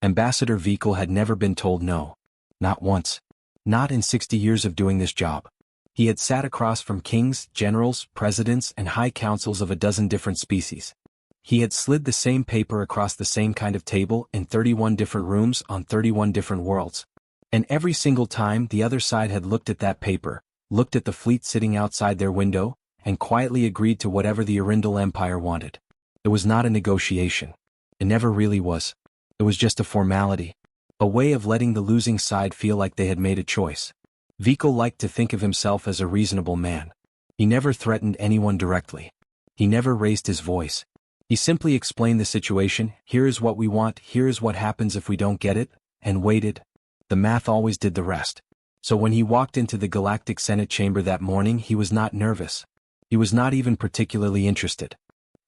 Ambassador Vikal had never been told no. Not once. Not in 60 years of doing this job. He had sat across from kings, generals, presidents, and high councils of a dozen different species. He had slid the same paper across the same kind of table in 31 different rooms on 31 different worlds. And every single time the other side had looked at that paper, looked at the fleet sitting outside their window, and quietly agreed to whatever the Arundel Empire wanted. It was not a negotiation. It never really was. It was just a formality. A way of letting the losing side feel like they had made a choice. Vikal liked to think of himself as a reasonable man. He never threatened anyone directly. He never raised his voice. He simply explained the situation, here is what we want, here is what happens if we don't get it, and waited. The math always did the rest. So when he walked into the Galactic Senate chamber that morning, he was not nervous. He was not even particularly interested.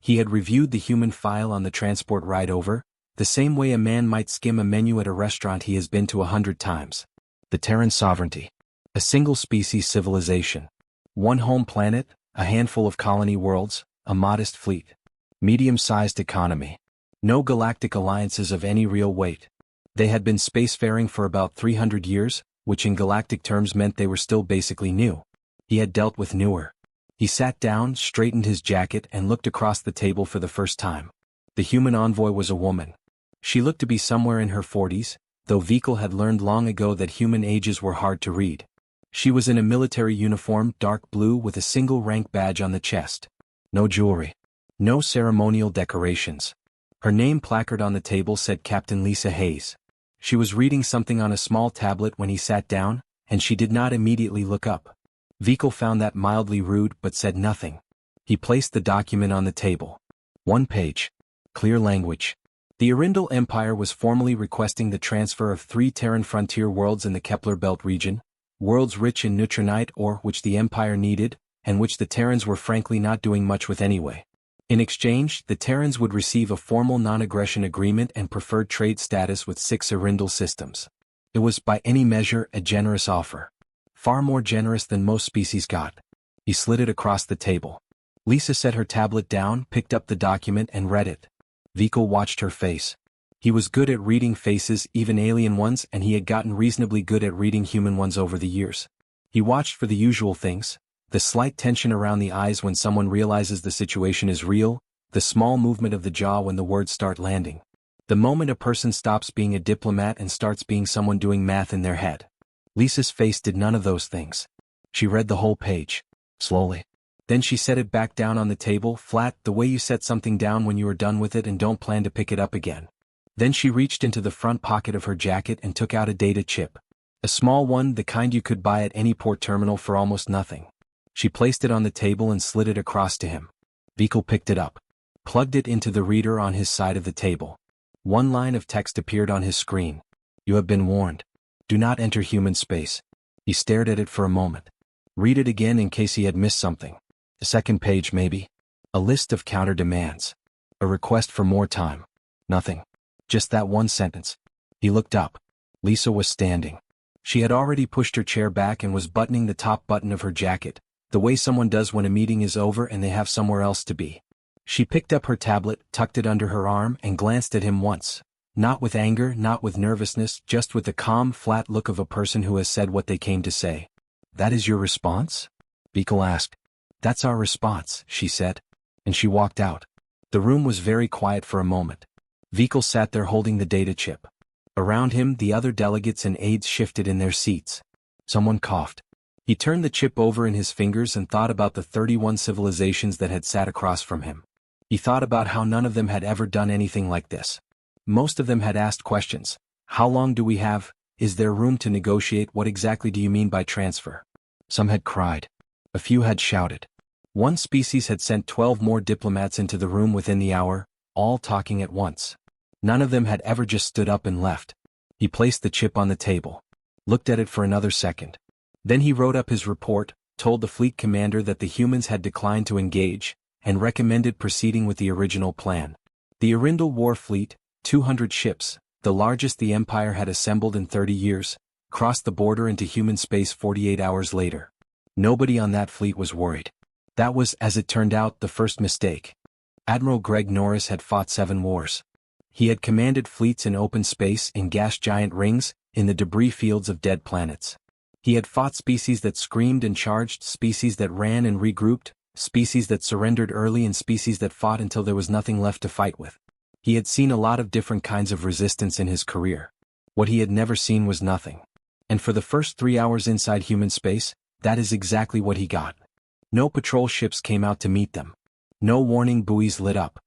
He had reviewed the human file on the transport ride over, the same way a man might skim a menu at a restaurant he has been to 100 times. The Terran sovereignty. A single-species civilization. One home planet, a handful of colony worlds, a modest fleet. Medium-sized economy. No galactic alliances of any real weight. They had been spacefaring for about 300 years, which in galactic terms meant they were still basically new. He had dealt with newer. He sat down, straightened his jacket, and looked across the table for the first time. The human envoy was a woman. She looked to be somewhere in her 40s, though Vikal had learned long ago that human ages were hard to read. She was in a military uniform, dark blue with a single rank badge on the chest. No jewelry. No ceremonial decorations. Her name placard on the table said Captain Lisa Hayes. She was reading something on a small tablet when he sat down, and she did not immediately look up. Vikal found that mildly rude but said nothing. He placed the document on the table. One page. Clear language. The Arundel Empire was formally requesting the transfer of 3 Terran frontier worlds in the Kepler Belt region, worlds rich in neutronite ore which the Empire needed, and which the Terrans were frankly not doing much with anyway. In exchange, the Terrans would receive a formal non-aggression agreement and preferred trade status with 6 Arundel systems. It was, by any measure, a generous offer. Far more generous than most species got. He slid it across the table. Lisa set her tablet down, picked up the document, and read it. Vikal watched her face. He was good at reading faces, even alien ones, and he had gotten reasonably good at reading human ones over the years. He watched for the usual things. The slight tension around the eyes when someone realizes the situation is real, the small movement of the jaw when the words start landing. The moment a person stops being a diplomat and starts being someone doing math in their head. Lisa's face did none of those things. She read the whole page. Slowly. Then she set it back down on the table, flat, the way you set something down when you are done with it and don't plan to pick it up again. Then she reached into the front pocket of her jacket and took out a data chip. A small one, the kind you could buy at any port terminal for almost nothing. She placed it on the table and slid it across to him. Vikal picked it up. Plugged it into the reader on his side of the table. One line of text appeared on his screen. You have been warned. Do not enter human space. He stared at it for a moment. Read it again in case he had missed something. The second page maybe. A list of counter demands. A request for more time. Nothing. Just that one sentence. He looked up. Lisa was standing. She had already pushed her chair back and was buttoning the top button of her jacket, the way someone does when a meeting is over and they have somewhere else to be. She picked up her tablet, tucked it under her arm, and glanced at him once. Not with anger, not with nervousness, just with the calm, flat look of a person who has said what they came to say. That is your response? Vikal asked. That's our response, she said. And she walked out. The room was very quiet for a moment. Vikal sat there holding the data chip. Around him, the other delegates and aides shifted in their seats. Someone coughed. He turned the chip over in his fingers and thought about the 31 civilizations that had sat across from him. He thought about how none of them had ever done anything like this. Most of them had asked questions. How long do we have? Is there room to negotiate? What exactly do you mean by transfer? Some had cried. A few had shouted. One species had sent 12 more diplomats into the room within the hour, all talking at once. None of them had ever just stood up and left. He placed the chip on the table. Looked at it for another second. Then he wrote up his report, told the fleet commander that the humans had declined to engage, and recommended proceeding with the original plan. The Arundel War Fleet, 200 ships, the largest the Empire had assembled in 30 years, crossed the border into human space 48 hours later. Nobody on that fleet was worried. That was, as it turned out, the first mistake. Admiral Greg Norris had fought 7 wars. He had commanded fleets in open space, in gas giant rings, in the debris fields of dead planets. He had fought species that screamed and charged, species that ran and regrouped, species that surrendered early and species that fought until there was nothing left to fight with. He had seen a lot of different kinds of resistance in his career. What he had never seen was nothing. And for the first 3 hours inside human space, that is exactly what he got. No patrol ships came out to meet them. No warning buoys lit up.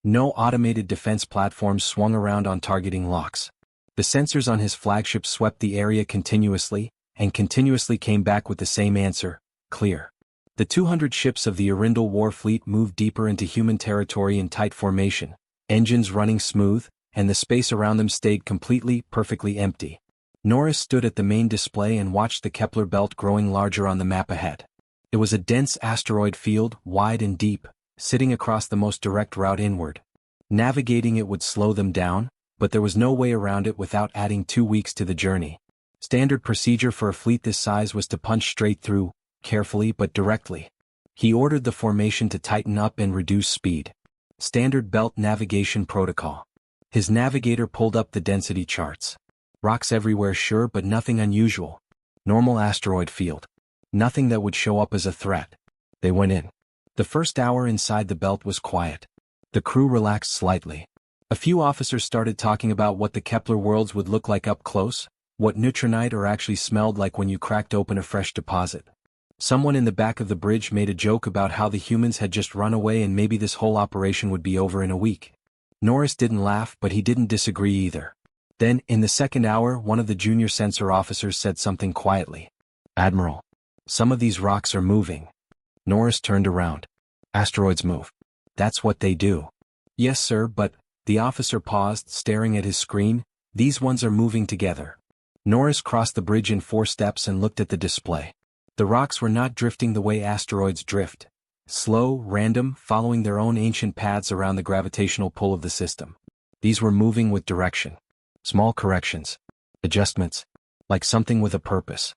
No automated defense platforms swung around on targeting locks. The sensors on his flagship swept the area continuously, and continuously came back with the same answer: clear. The 200 ships of the Arindal War Fleet moved deeper into human territory in tight formation, engines running smooth, and the space around them stayed completely, perfectly empty. Norris stood at the main display and watched the Kepler belt growing larger on the map ahead. It was a dense asteroid field, wide and deep, sitting across the most direct route inward. Navigating it would slow them down, but there was no way around it without adding 2 weeks to the journey. Standard procedure for a fleet this size was to punch straight through, carefully but directly. He ordered the formation to tighten up and reduce speed. Standard belt navigation protocol. His navigator pulled up the density charts. Rocks everywhere, sure, but nothing unusual. Normal asteroid field. Nothing that would show up as a threat. They went in. The first hour inside the belt was quiet. The crew relaxed slightly. A few officers started talking about what the Kepler worlds would look like up close, what neutronite or actually smelled like when you cracked open a fresh deposit. Someone in the back of the bridge made a joke about how the humans had just run away and maybe this whole operation would be over in a week. Norris didn't laugh, but he didn't disagree either. Then, in the second hour, one of the junior sensor officers said something quietly. "Admiral, some of these rocks are moving." Norris turned around. "Asteroids move. That's what they do." "Yes, sir, but..." The officer paused, staring at his screen. "These ones are moving together." Norris crossed the bridge in 4 steps and looked at the display. The rocks were not drifting the way asteroids drift. Slow, random, following their own ancient paths around the gravitational pull of the system. These were moving with direction. Small corrections. Adjustments. Like something with a purpose.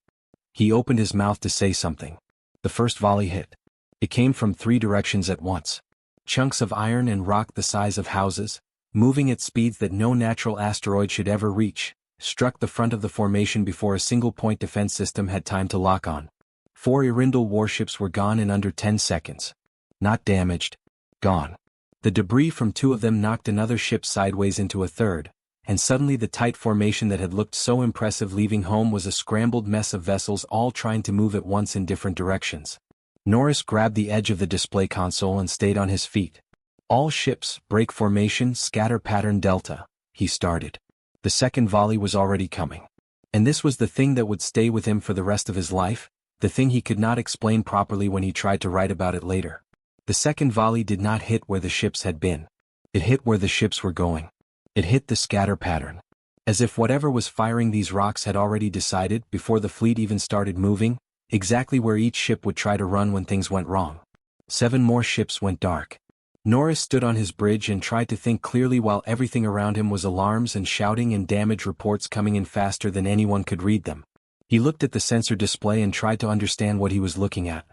He opened his mouth to say something. The first volley hit. It came from 3 directions at once. Chunks of iron and rock the size of houses, moving at speeds that no natural asteroid should ever reach, struck the front of the formation before a single-point defense system had time to lock on. 4 Arindal warships were gone in under 10 seconds. Not damaged. Gone. The debris from 2 of them knocked another ship sideways into a third, and suddenly the tight formation that had looked so impressive leaving home was a scrambled mess of vessels all trying to move at once in different directions. Norris grabbed the edge of the display console and stayed on his feet. "All ships, break formation, scatter pattern delta," he started. The second volley was already coming. And this was the thing that would stay with him for the rest of his life, the thing he could not explain properly when he tried to write about it later. The second volley did not hit where the ships had been. It hit where the ships were going. It hit the scatter pattern. As if whatever was firing these rocks had already decided, before the fleet even started moving, exactly where each ship would try to run when things went wrong. 7 more ships went dark. Norris stood on his bridge and tried to think clearly while everything around him was alarms and shouting and damage reports coming in faster than anyone could read them. He looked at the sensor display and tried to understand what he was looking at.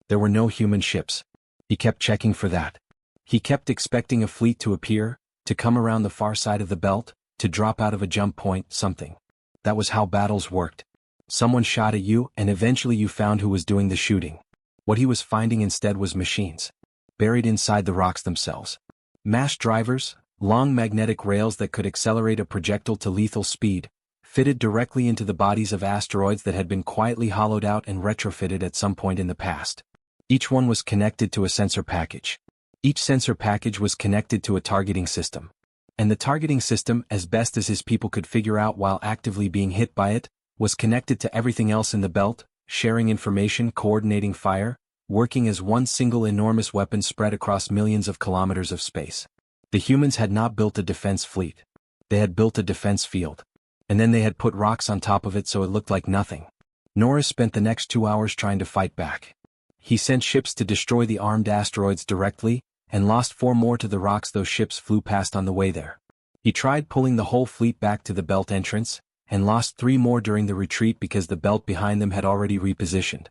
There were no human ships. He kept checking for that. He kept expecting a fleet to appear, to come around the far side of the belt, to drop out of a jump point, something. That was how battles worked. Someone shot at you and eventually you found who was doing the shooting. What he was finding instead was machines. Buried inside the rocks themselves. Mass drivers, long magnetic rails that could accelerate a projectile to lethal speed, fitted directly into the bodies of asteroids that had been quietly hollowed out and retrofitted at some point in the past. Each one was connected to a sensor package. Each sensor package was connected to a targeting system. And the targeting system, as best as his people could figure out while actively being hit by it, was connected to everything else in the belt, sharing information, coordinating fire, working as one single enormous weapon spread across millions of kilometers of space. The humans had not built a defense fleet. They had built a defense field. And then they had put rocks on top of it so it looked like nothing. Norris spent the next 2 hours trying to fight back. He sent ships to destroy the armed asteroids directly, and lost 4 more to the rocks those ships flew past on the way there. He tried pulling the whole fleet back to the belt entrance, and lost 3 more during the retreat because the belt behind them had already repositioned.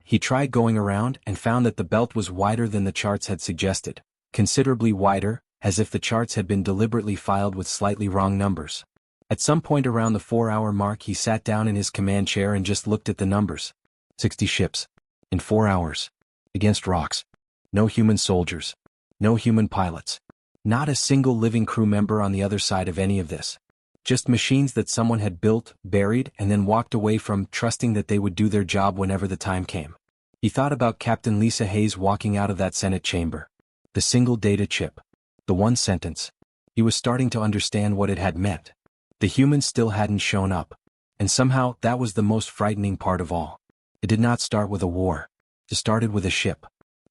He tried going around and found that the belt was wider than the charts had suggested, considerably wider, as if the charts had been deliberately filed with slightly wrong numbers. At some point around the 4-hour mark he sat down in his command chair and just looked at the numbers. 60 ships. In 4 hours. Against rocks. No human soldiers. No human pilots. Not a single living crew member on the other side of any of this. Just machines that someone had built, buried, and then walked away from, trusting that they would do their job whenever the time came. He thought about Captain Lisa Hayes walking out of that Senate chamber. The single data chip. The one sentence. He was starting to understand what it had meant. The humans still hadn't shown up. And somehow, that was the most frightening part of all. It did not start with a war. It started with a ship.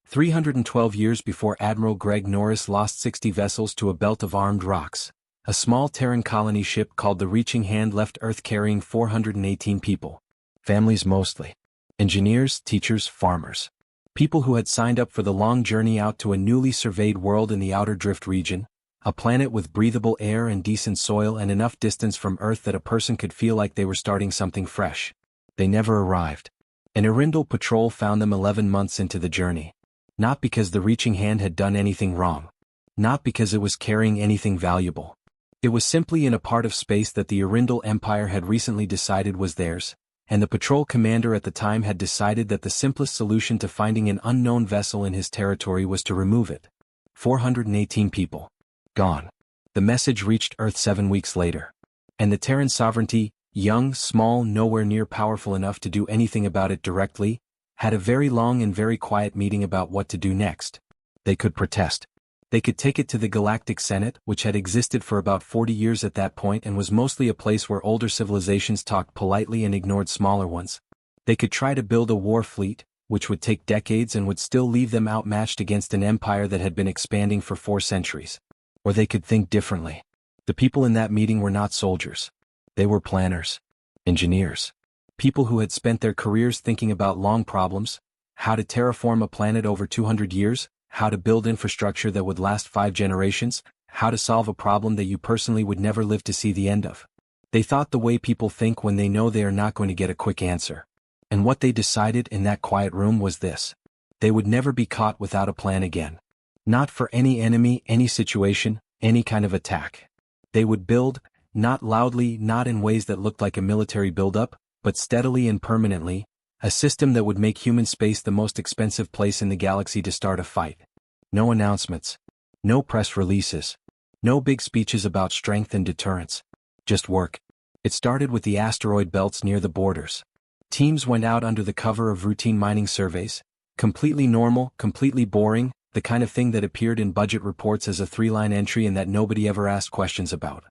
312 years before Admiral Greg Norris lost 60 vessels to a belt of armed rocks, a small Terran colony ship called the Reaching Hand left Earth carrying 418 people. Families mostly. Engineers, teachers, farmers. People who had signed up for the long journey out to a newly surveyed world in the Outer Drift region, a planet with breathable air and decent soil and enough distance from Earth that a person could feel like they were starting something fresh. They never arrived. An Arindal patrol found them 11 months into the journey. Not because the Reaching Hand had done anything wrong. Not because it was carrying anything valuable. It was simply in a part of space that the Arindal Empire had recently decided was theirs, and the patrol commander at the time had decided that the simplest solution to finding an unknown vessel in his territory was to remove it. 418 people. Gone. The message reached Earth 7 weeks later. And the Terran sovereignty, young, small, nowhere near powerful enough to do anything about it directly, had a very long and very quiet meeting about what to do next. They could protest. They could take it to the Galactic Senate, which had existed for about 40 years at that point and was mostly a place where older civilizations talked politely and ignored smaller ones. They could try to build a war fleet, which would take decades and would still leave them outmatched against an empire that had been expanding for 4 centuries. Or they could think differently. The people in that meeting were not soldiers. They were planners. Engineers. People who had spent their careers thinking about long problems, how to terraform a planet over 200 years, how to build infrastructure that would last 5 generations, how to solve a problem that you personally would never live to see the end of. They thought the way people think when they know they are not going to get a quick answer. And what they decided in that quiet room was this. They would never be caught without a plan again. Not for any enemy, any situation, any kind of attack. They would build, not loudly, not in ways that looked like a military buildup, but steadily and permanently, a system that would make human space the most expensive place in the galaxy to start a fight. No announcements. No press releases. No big speeches about strength and deterrence. Just work. It started with the asteroid belts near the borders. Teams went out under the cover of routine mining surveys. Completely normal, completely boring, the kind of thing that appeared in budget reports as a 3-line entry and that nobody ever asked questions about.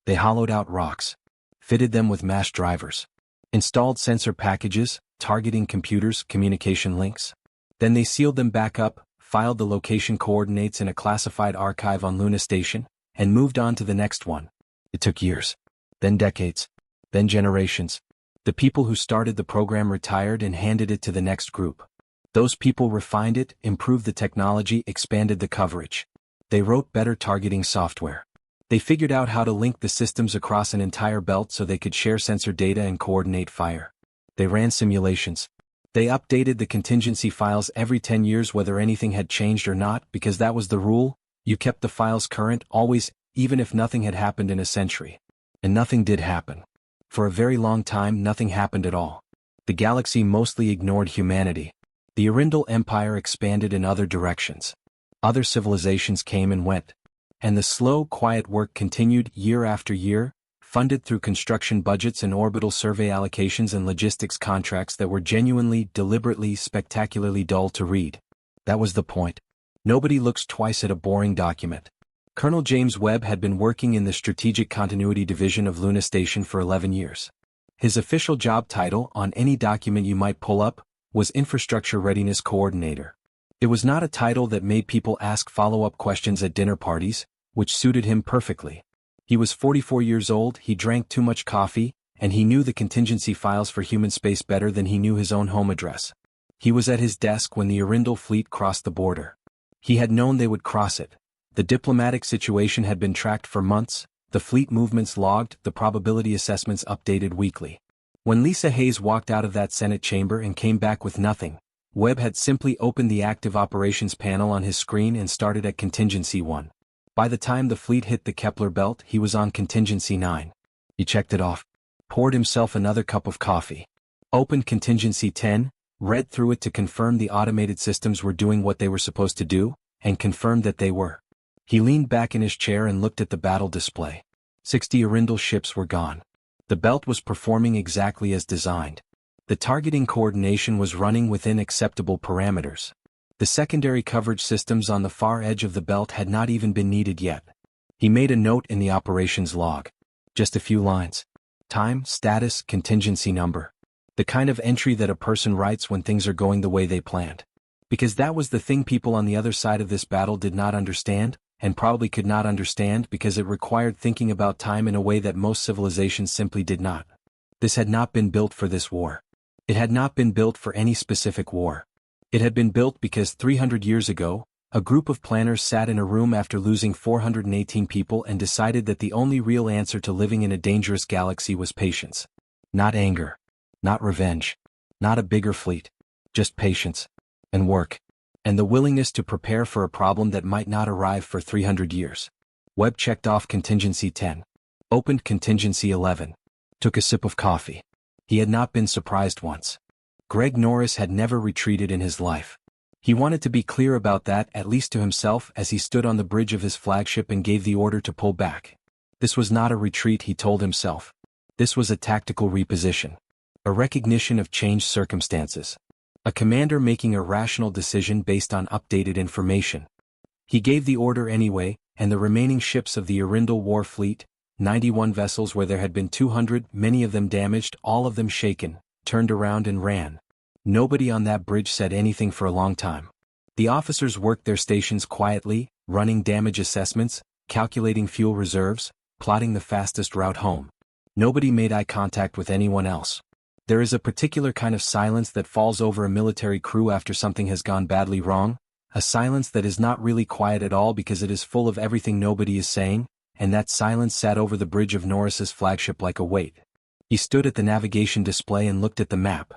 They hollowed out rocks. Fitted them with mass drivers. Installed sensor packages, targeting computers, communication links. Then they sealed them back up, filed the location coordinates in a classified archive on Luna Station, and moved on to the next one. It took years. Then decades. Then generations. The people who started the program retired and handed it to the next group. Those people refined it, improved the technology, expanded the coverage. They wrote better targeting software. They figured out how to link the systems across an entire belt so they could share sensor data and coordinate fire. They ran simulations. They updated the contingency files every 10 years whether anything had changed or not, because that was the rule. You kept the files current, always, even if nothing had happened in a century. And nothing did happen. For a very long time, nothing happened at all. The galaxy mostly ignored humanity. The Arindal Empire expanded in other directions. Other civilizations came and went. And the slow, quiet work continued year after year, funded through construction budgets and orbital survey allocations and logistics contracts that were genuinely, deliberately, spectacularly dull to read. That was the point. Nobody looks twice at a boring document. Colonel James Webb had been working in the Strategic Continuity Division of Luna Station for 11 years. His official job title, on any document you might pull up, was Infrastructure Readiness Coordinator. It was not a title that made people ask follow-up questions at dinner parties, which suited him perfectly. He was 44 years old, he drank too much coffee, and he knew the contingency files for human space better than he knew his own home address. He was at his desk when the Arindal fleet crossed the border. He had known they would cross it. The diplomatic situation had been tracked for months, the fleet movements logged, the probability assessments updated weekly. When Lisa Hayes walked out of that Senate chamber and came back with nothing, Webb had simply opened the active operations panel on his screen and started at Contingency 1. By the time the fleet hit the Kepler belt, he was on contingency 9. He checked it off, poured himself another cup of coffee, opened contingency 10, read through it to confirm the automated systems were doing what they were supposed to do, and confirmed that they were. He leaned back in his chair and looked at the battle display. 60 Arindal ships were gone. The belt was performing exactly as designed. The targeting coordination was running within acceptable parameters. The secondary coverage systems on the far edge of the belt had not even been needed yet. He made a note in the operations log. Just a few lines. Time, status, contingency number. The kind of entry that a person writes when things are going the way they planned. Because that was the thing people on the other side of this battle did not understand, and probably could not understand because it required thinking about time in a way that most civilizations simply did not. This had not been built for this war. It had not been built for any specific war. It had been built because 300 years ago, a group of planners sat in a room after losing 418 people and decided that the only real answer to living in a dangerous galaxy was patience. Not anger. Not revenge. Not a bigger fleet. Just patience. And work. And the willingness to prepare for a problem that might not arrive for 300 years. Webb checked off contingency 10. Opened contingency 11. Took a sip of coffee. He had not been surprised once. Greg Norris had never retreated in his life. He wanted to be clear about that, at least to himself, as he stood on the bridge of his flagship and gave the order to pull back. This was not a retreat, he told himself. This was a tactical reposition. A recognition of changed circumstances. A commander making a rational decision based on updated information. He gave the order anyway, and the remaining ships of the Arindal War Fleet, 91 vessels where there had been 200, many of them damaged, all of them shaken, turned around and ran. Nobody on that bridge said anything for a long time. The officers worked their stations quietly, running damage assessments, calculating fuel reserves, plotting the fastest route home. Nobody made eye contact with anyone else. There is a particular kind of silence that falls over a military crew after something has gone badly wrong, a silence that is not really quiet at all because it is full of everything nobody is saying, and that silence sat over the bridge of Norris's flagship like a weight. He stood at the navigation display and looked at the map.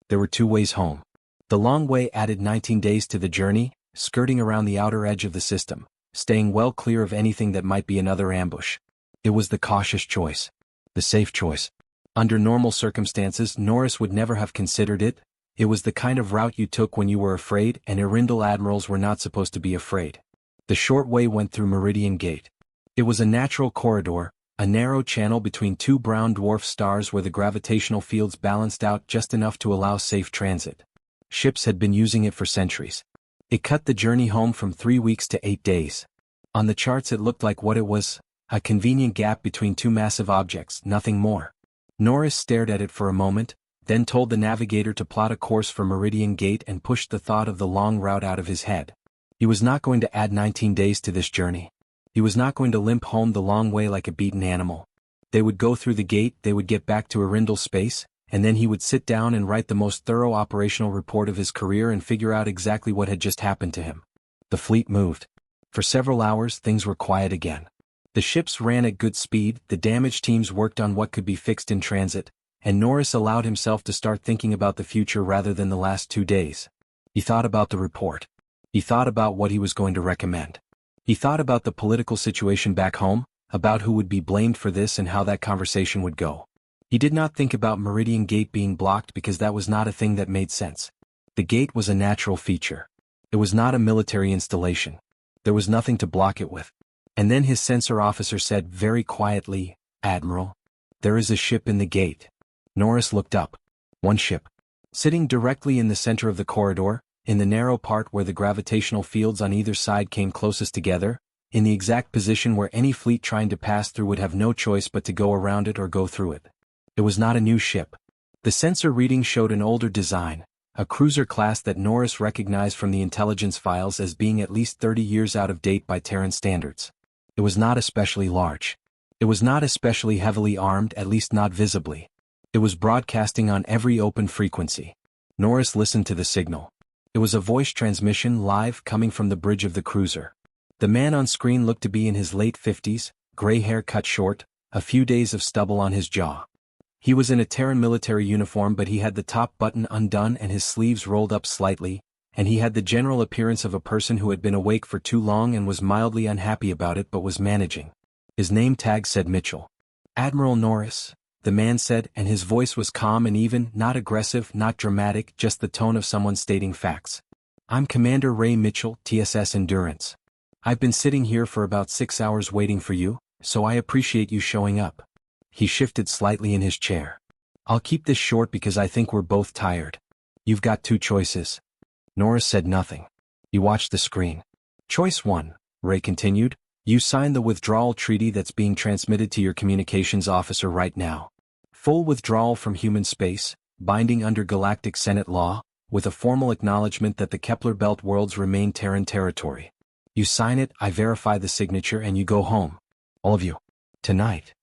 There were 2 ways home. The long way added 19 days to the journey, skirting around the outer edge of the system, staying well clear of anything that might be another ambush. It was the cautious choice. The safe choice. Under normal circumstances, Norris would never have considered it. It was the kind of route you took when you were afraid, and Arindal admirals were not supposed to be afraid. The short way went through Meridian Gate. It was a natural corridor, a narrow channel between 2 brown dwarf stars where the gravitational fields balanced out just enough to allow safe transit. Ships had been using it for centuries. It cut the journey home from 3 weeks to 8 days. On the charts it looked like what it was, a convenient gap between 2 massive objects, nothing more. Norris stared at it for a moment, then told the navigator to plot a course for Meridian Gate and pushed the thought of the long route out of his head. He was not going to add 19 days to this journey. He was not going to limp home the long way like a beaten animal. They would go through the gate, they would get back to Arindal space, and then he would sit down and write the most thorough operational report of his career and figure out exactly what had just happened to him. The fleet moved. For several hours, things were quiet again. The ships ran at good speed, the damage teams worked on what could be fixed in transit, and Norris allowed himself to start thinking about the future rather than the last 2 days. He thought about the report. He thought about what he was going to recommend. He thought about the political situation back home, about who would be blamed for this and how that conversation would go. He did not think about Meridian Gate being blocked because that was not a thing that made sense. The gate was a natural feature. It was not a military installation. There was nothing to block it with. And then his sensor officer said very quietly, "Admiral, there is a ship in the gate." Norris looked up. One ship. Sitting directly in the center of the corridor, in the narrow part where the gravitational fields on either side came closest together, in the exact position where any fleet trying to pass through would have no choice but to go around it or go through it. It was not a new ship. The sensor reading showed an older design, a cruiser class that Norris recognized from the intelligence files as being at least 30 years out of date by Terran standards. It was not especially large. It was not especially heavily armed, at least not visibly. It was broadcasting on every open frequency. Norris listened to the signal. It was a voice transmission live coming from the bridge of the cruiser. The man on screen looked to be in his late 50s, gray hair cut short, a few days of stubble on his jaw. He was in a Terran military uniform, but he had the top button undone and his sleeves rolled up slightly, and he had the general appearance of a person who had been awake for too long and was mildly unhappy about it but was managing. His name tag said Mitchell. "Admiral Norris," the man said, and his voice was calm and even, not aggressive, not dramatic, just the tone of someone stating facts. "I'm Commander Ray Mitchell, TSS Endurance. I've been sitting here for about 6 hours waiting for you, so I appreciate you showing up." He shifted slightly in his chair. "I'll keep this short because I think we're both tired. You've got 2 choices." Norris said nothing. He watched the screen. "Choice 1, Ray continued, you sign the withdrawal treaty that's being transmitted to your communications officer right now. Full withdrawal from human space, binding under Galactic Senate law, with a formal acknowledgement that the Kepler Belt worlds remain Terran territory. You sign it, I verify the signature, and you go home. All of you. Tonight."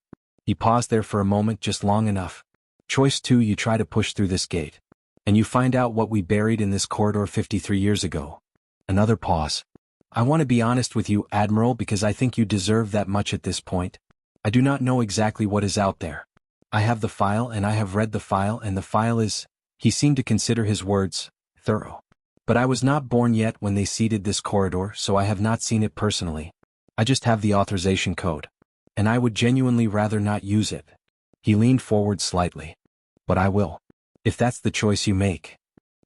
He paused there for a moment, just long enough. "Choice 2, you try to push through this gate. And you find out what we buried in this corridor 53 years ago." Another pause. "I want to be honest with you, Admiral, because I think you deserve that much at this point. I do not know exactly what is out there. I have the file and I have read the file, and the file is," he seemed to consider his words, "thorough. But I was not born yet when they seeded this corridor, so I have not seen it personally. I just have the authorization code. And I would genuinely rather not use it." He leaned forward slightly. "But I will. If that's the choice you make."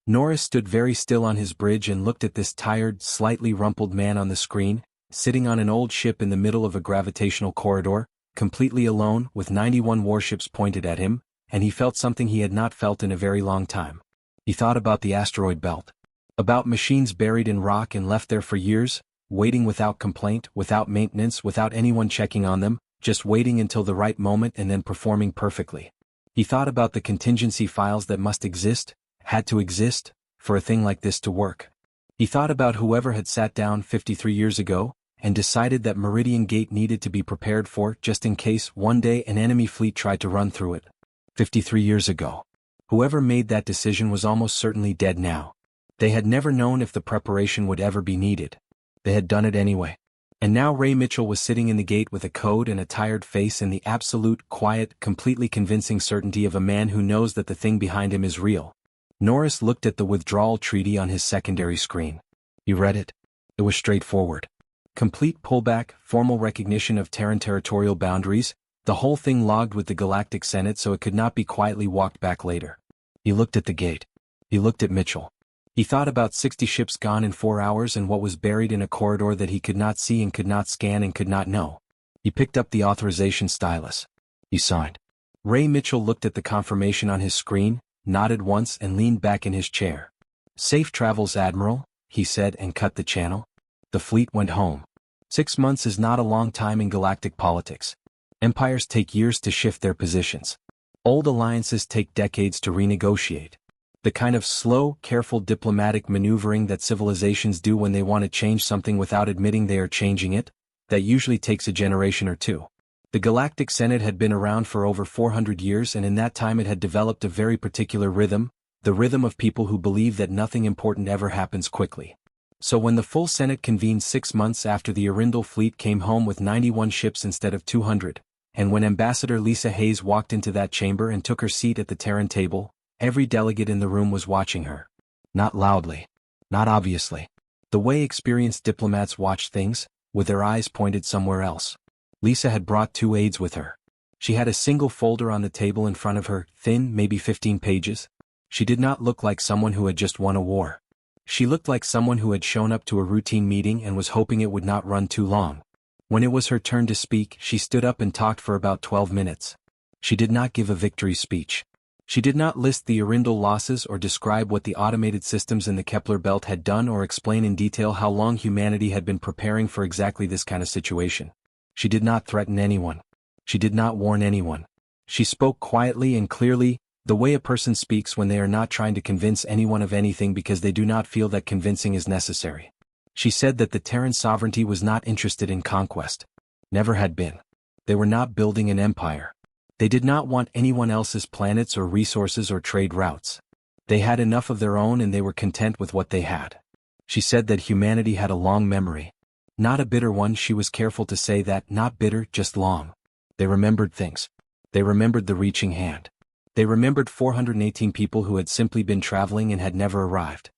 Norris stood very still on his bridge and looked at this tired, slightly rumpled man on the screen, sitting on an old ship in the middle of a gravitational corridor, completely alone, with 91 warships pointed at him, and he felt something he had not felt in a very long time. He thought about the asteroid belt. About machines buried in rock and left there for years, waiting without complaint, without maintenance, without anyone checking on them, just waiting until the right moment and then performing perfectly. He thought about the contingency files that must exist, had to exist, for a thing like this to work. He thought about whoever had sat down 53 years ago, and decided that Meridian Gate needed to be prepared for just in case one day an enemy fleet tried to run through it. 53 years ago. Whoever made that decision was almost certainly dead now. They had never known if the preparation would ever be needed. They had done it anyway. And now Ray Mitchell was sitting in the gate with a code and a tired face and the absolute, quiet, completely convincing certainty of a man who knows that the thing behind him is real. Norris looked at the withdrawal treaty on his secondary screen. He read it. It was straightforward. Complete pullback, formal recognition of Terran territorial boundaries, the whole thing logged with the Galactic Senate so it could not be quietly walked back later. He looked at the gate. He looked at Mitchell. He thought about 60 ships gone in 4 hours and what was buried in a corridor that he could not see and could not scan and could not know. He picked up the authorization stylus. He signed. Ray Mitchell looked at the confirmation on his screen, nodded once and leaned back in his chair. "Safe travels, Admiral," he said and cut the channel. The fleet went home. 6 months is not a long time in galactic politics. Empires take years to shift their positions. Old alliances take decades to renegotiate. The kind of slow, careful diplomatic maneuvering that civilizations do when they want to change something without admitting they are changing it, that usually takes a generation or 2. The Galactic Senate had been around for over 400 years, and in that time it had developed a very particular rhythm, the rhythm of people who believe that nothing important ever happens quickly. So when the full Senate convened 6 months after the Arindel fleet came home with 91 ships instead of 200, and when Ambassador Lisa Hayes walked into that chamber and took her seat at the Terran table, every delegate in the room was watching her. Not loudly. Not obviously. The way experienced diplomats watch things, with their eyes pointed somewhere else. Lisa had brought 2 aides with her. She had a single folder on the table in front of her, thin, maybe 15 pages. She did not look like someone who had just won a war. She looked like someone who had shown up to a routine meeting and was hoping it would not run too long. When it was her turn to speak, she stood up and talked for about 12 minutes. She did not give a victory speech. She did not list the Arindel losses or describe what the automated systems in the Kepler belt had done or explain in detail how long humanity had been preparing for exactly this kind of situation. She did not threaten anyone. She did not warn anyone. She spoke quietly and clearly, the way a person speaks when they are not trying to convince anyone of anything because they do not feel that convincing is necessary. She said that the Terran sovereignty was not interested in conquest. Never had been. They were not building an empire. They did not want anyone else's planets or resources or trade routes. They had enough of their own and they were content with what they had. She said that humanity had a long memory. Not a bitter one, she was careful to say that, not bitter, just long. They remembered things. They remembered the reaching hand. They remembered 418 people who had simply been traveling and had never arrived.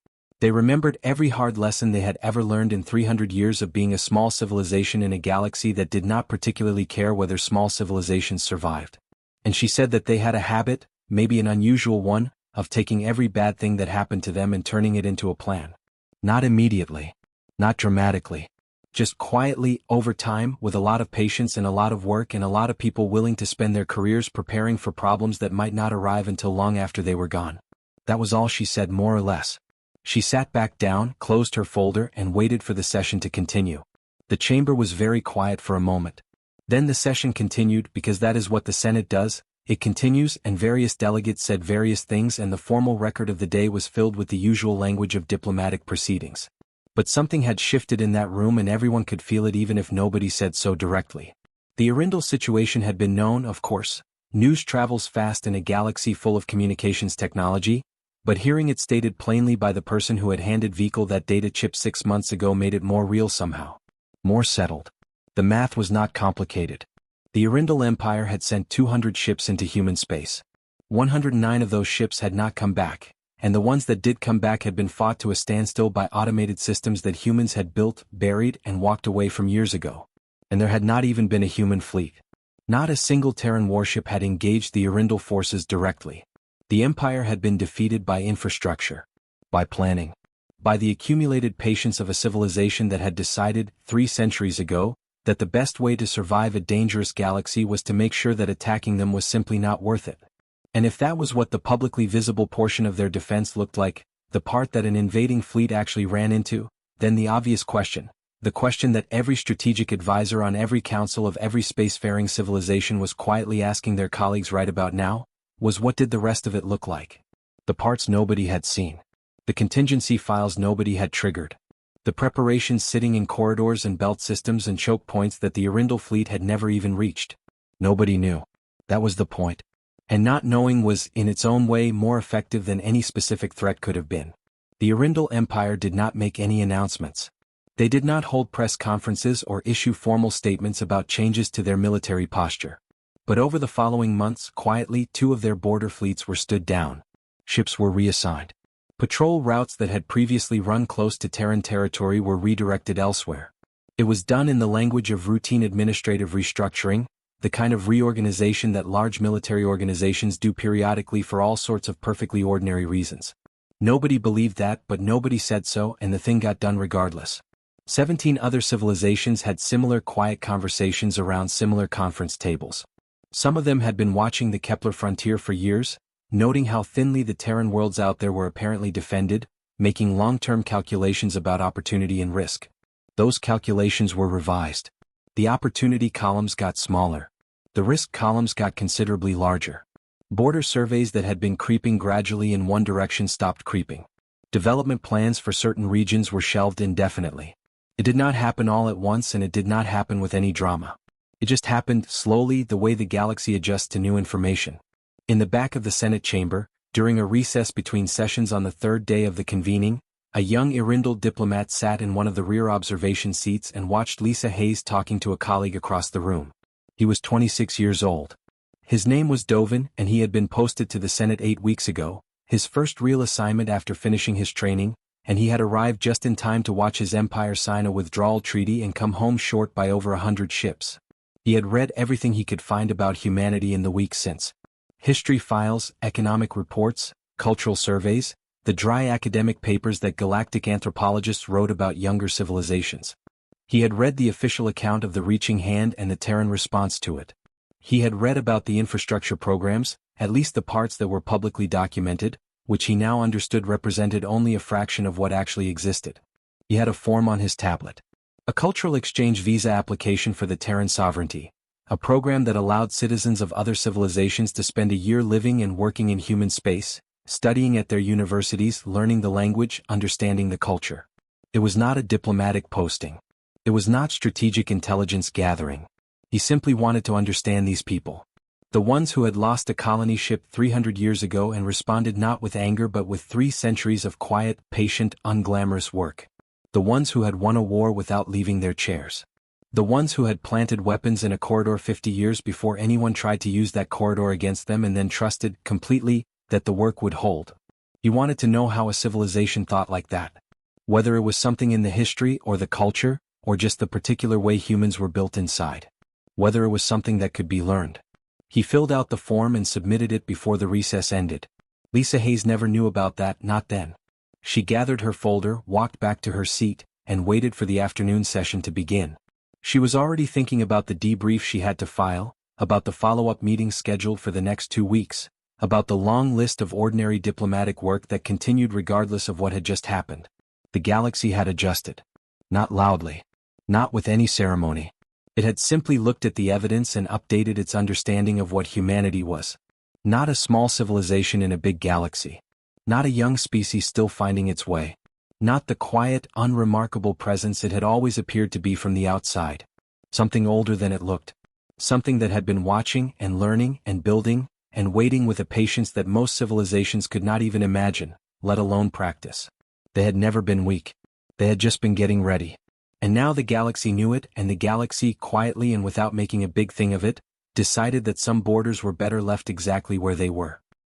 They remembered every hard lesson they had ever learned in 300 years of being a small civilization in a galaxy that did not particularly care whether small civilizations survived. And she said that they had a habit, maybe an unusual one, of taking every bad thing that happened to them and turning it into a plan. Not immediately. Not dramatically. Just quietly, over time, with a lot of patience and a lot of work and a lot of people willing to spend their careers preparing for problems that might not arrive until long after they were gone. That was all she said, more or less. She sat back down, closed her folder, and waited for the session to continue. The chamber was very quiet for a moment. Then the session continued, because that is what the Senate does. It continues, and various delegates said various things, and the formal record of the day was filled with the usual language of diplomatic proceedings. But something had shifted in that room, and everyone could feel it even if nobody said so directly. The Arundel situation had been known, of course. News travels fast in a galaxy full of communications technology, but hearing it stated plainly by the person who had handed Vehicle that data chip 6 months ago made it more real somehow. More settled. The math was not complicated. The Arundel Empire had sent 200 ships into human space. 109 of those ships had not come back, and the ones that did come back had been fought to a standstill by automated systems that humans had built, buried, and walked away from years ago. And there had not even been a human fleet. Not a single Terran warship had engaged the Arundel forces directly. The Empire had been defeated by infrastructure, by planning, by the accumulated patience of a civilization that had decided, 3 centuries ago, that the best way to survive a dangerous galaxy was to make sure that attacking them was simply not worth it. And if that was what the publicly visible portion of their defense looked like, the part that an invading fleet actually ran into, then the obvious question, the question that every strategic advisor on every council of every spacefaring civilization was quietly asking their colleagues right about now, was what did the rest of it look like? The parts nobody had seen. The contingency files nobody had triggered. The preparations sitting in corridors and belt systems and choke points that the Arundel fleet had never even reached. Nobody knew. That was the point. And not knowing was, in its own way, more effective than any specific threat could have been. The Arundel Empire did not make any announcements. They did not hold press conferences or issue formal statements about changes to their military posture. But over the following months, quietly, 2 of their border fleets were stood down. Ships were reassigned. Patrol routes that had previously run close to Terran territory were redirected elsewhere. It was done in the language of routine administrative restructuring, the kind of reorganization that large military organizations do periodically for all sorts of perfectly ordinary reasons. Nobody believed that, but nobody said so, and the thing got done regardless. 17 other civilizations had similar quiet conversations around similar conference tables. Some of them had been watching the Kepler frontier for years, noting how thinly the Terran worlds out there were apparently defended, making long-term calculations about opportunity and risk. Those calculations were revised. The opportunity columns got smaller. The risk columns got considerably larger. Border surveys that had been creeping gradually in one direction stopped creeping. Development plans for certain regions were shelved indefinitely. It did not happen all at once, and it did not happen with any drama. It just happened slowly, the way the galaxy adjusts to new information. In the back of the Senate chamber, during a recess between sessions on the 3rd day of the convening, a young Arundel diplomat sat in one of the rear observation seats and watched Lisa Hayes talking to a colleague across the room. He was 26 years old. His name was Dovin, and he had been posted to the Senate 8 weeks ago, his first real assignment after finishing his training, and he had arrived just in time to watch his empire sign a withdrawal treaty and come home short by over 100 ships. He had read everything he could find about humanity in the weeks since. History files, economic reports, cultural surveys, the dry academic papers that galactic anthropologists wrote about younger civilizations. He had read the official account of the reaching hand and the Terran response to it. He had read about the infrastructure programs, at least the parts that were publicly documented, which he now understood represented only a fraction of what actually existed. He had a form on his tablet. A cultural exchange visa application for the Terran sovereignty. A program that allowed citizens of other civilizations to spend a year living and working in human space, studying at their universities, learning the language, understanding the culture. It was not a diplomatic posting. It was not strategic intelligence gathering. He simply wanted to understand these people. The ones who had lost a colony ship 300 years ago and responded not with anger but with 3 centuries of quiet, patient, unglamorous work. The ones who had won a war without leaving their chairs. The ones who had planted weapons in a corridor 50 years before anyone tried to use that corridor against them and then trusted, completely, that the work would hold. He wanted to know how a civilization thought like that. Whether it was something in the history or the culture, or just the particular way humans were built inside. Whether it was something that could be learned. He filled out the form and submitted it before the recess ended. Lisa Hayes never knew about that, not then. She gathered her folder, walked back to her seat, and waited for the afternoon session to begin. She was already thinking about the debrief she had to file, about the follow-up meetings scheduled for the next 2 weeks, about the long list of ordinary diplomatic work that continued regardless of what had just happened. The galaxy had adjusted. Not loudly. Not with any ceremony. It had simply looked at the evidence and updated its understanding of what humanity was. Not a small civilization in a big galaxy. Not a young species still finding its way. Not the quiet, unremarkable presence it had always appeared to be from the outside. Something older than it looked. Something that had been watching and learning and building and waiting with a patience that most civilizations could not even imagine, let alone practice. They had never been weak. They had just been getting ready. And now the galaxy knew it, and the galaxy, quietly and without making a big thing of it, decided that some borders were better left exactly where they were.